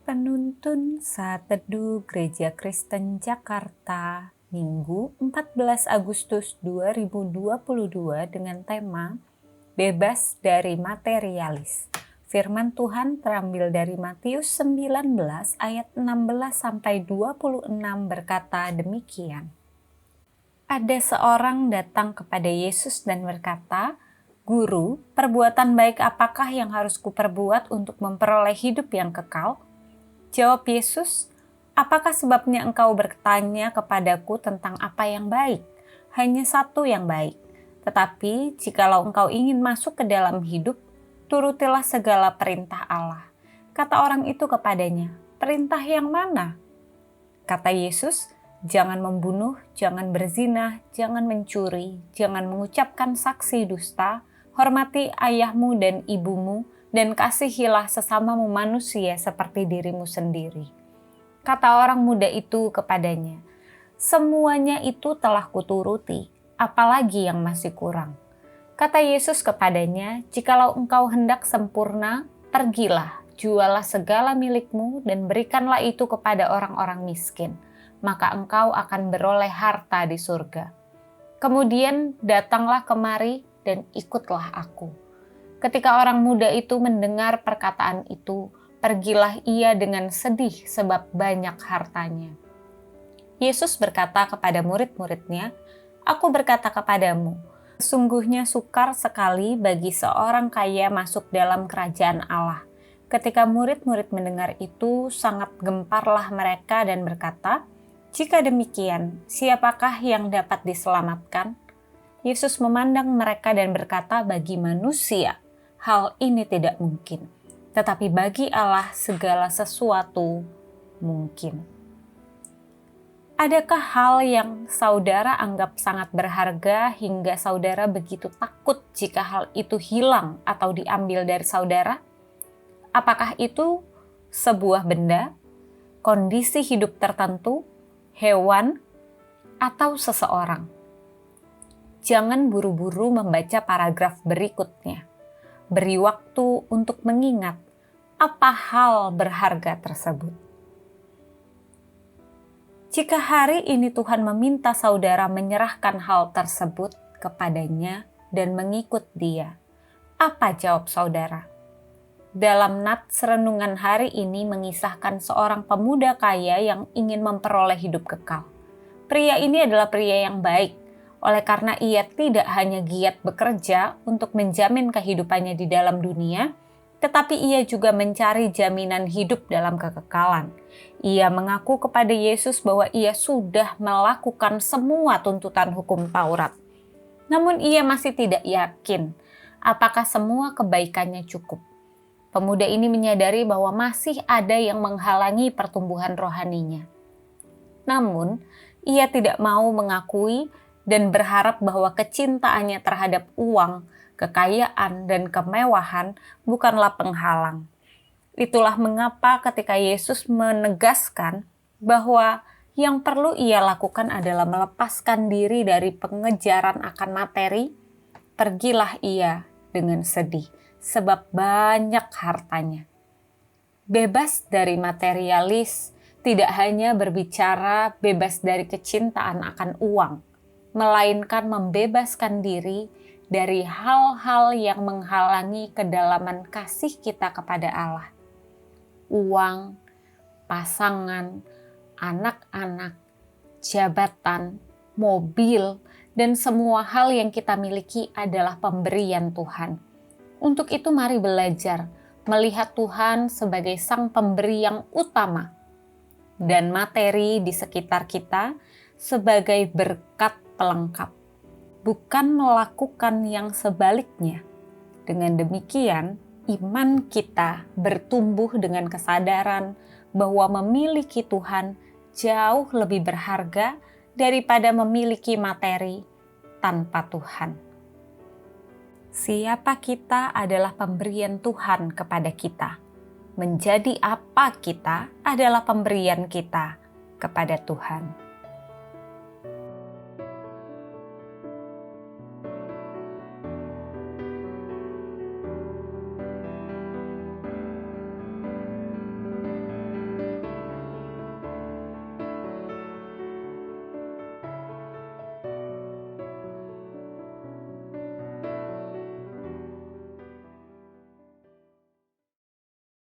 Penuntun Saat Teduh Gereja Kristen Jakarta, Minggu 14 Agustus 2022 dengan tema Bebas dari Materialis. Firman Tuhan terambil dari Matius 19 ayat 16-26 berkata demikian. Ada seorang datang kepada Yesus dan berkata, "Guru, perbuatan baik apakah yang harus kuperbuat untuk memperoleh hidup yang kekal?" Jawab Yesus, "Apakah sebabnya engkau bertanya kepadaku tentang apa yang baik? Hanya satu yang baik. Tetapi jikalau engkau ingin masuk ke dalam hidup, turutilah segala perintah Allah." Kata orang itu kepadanya, "Perintah yang mana?" Kata Yesus, "Jangan membunuh, jangan berzina, jangan mencuri, jangan mengucapkan saksi dusta, hormati ayahmu dan ibumu, dan kasihilah sesamamu manusia seperti dirimu sendiri." Kata orang muda itu kepadanya, "Semuanya itu telah kuturuti, apalagi yang masih kurang?" Kata Yesus kepadanya, "Jikalau engkau hendak sempurna, pergilah, jualah segala milikmu dan berikanlah itu kepada orang-orang miskin, maka engkau akan beroleh harta di surga. Kemudian datanglah kemari dan ikutlah aku." Ketika orang muda itu mendengar perkataan itu, pergilah ia dengan sedih sebab banyak hartanya. Yesus berkata kepada murid-muridnya, "Aku berkata kepadamu, sesungguhnya sukar sekali bagi seorang kaya masuk dalam kerajaan Allah." Ketika murid-murid mendengar itu, sangat gemparlah mereka dan berkata, "Jika demikian, siapakah yang dapat diselamatkan?" Yesus memandang mereka dan berkata, "Bagi manusia, hal ini tidak mungkin, tetapi bagi Allah segala sesuatu mungkin." Adakah hal yang saudara anggap sangat berharga hingga saudara begitu takut jika hal itu hilang atau diambil dari saudara? Apakah itu sebuah benda, kondisi hidup tertentu, hewan, atau seseorang? Jangan buru-buru membaca paragraf berikutnya. Beri waktu untuk mengingat apa hal berharga tersebut. Jika hari ini Tuhan meminta saudara menyerahkan hal tersebut kepadanya dan mengikut Dia, apa jawab saudara? Dalam nats renungan hari ini mengisahkan seorang pemuda kaya yang ingin memperoleh hidup kekal. Pria ini adalah pria yang baik, oleh karena ia tidak hanya giat bekerja untuk menjamin kehidupannya di dalam dunia, tetapi ia juga mencari jaminan hidup dalam kekekalan. Ia mengaku kepada Yesus bahwa ia sudah melakukan semua tuntutan hukum Taurat. Namun ia masih tidak yakin apakah semua kebaikannya cukup. Pemuda ini menyadari bahwa masih ada yang menghalangi pertumbuhan rohaninya. Namun, ia tidak mau mengakui dan berharap bahwa kecintaannya terhadap uang, kekayaan, dan kemewahan bukanlah penghalang. Itulah mengapa ketika Yesus menegaskan bahwa yang perlu ia lakukan adalah melepaskan diri dari pengejaran akan materi, pergilah ia dengan sedih, sebab banyak hartanya. Bebas dari materialis tidak hanya berbicara bebas dari kecintaan akan uang, melainkan membebaskan diri dari hal-hal yang menghalangi kedalaman kasih kita kepada Allah. Uang, pasangan, anak-anak, jabatan, mobil, dan semua hal yang kita miliki adalah pemberian Tuhan. Untuk itu mari belajar melihat Tuhan sebagai Sang Pemberi yang utama dan materi di sekitar kita sebagai berkat pelengkap, bukan melakukan yang sebaliknya. Dengan demikian, iman kita bertumbuh dengan kesadaran bahwa memiliki Tuhan jauh lebih berharga daripada memiliki materi tanpa Tuhan. Siapa kita adalah pemberian Tuhan kepada kita. Menjadi apa kita adalah pemberian kita kepada Tuhan.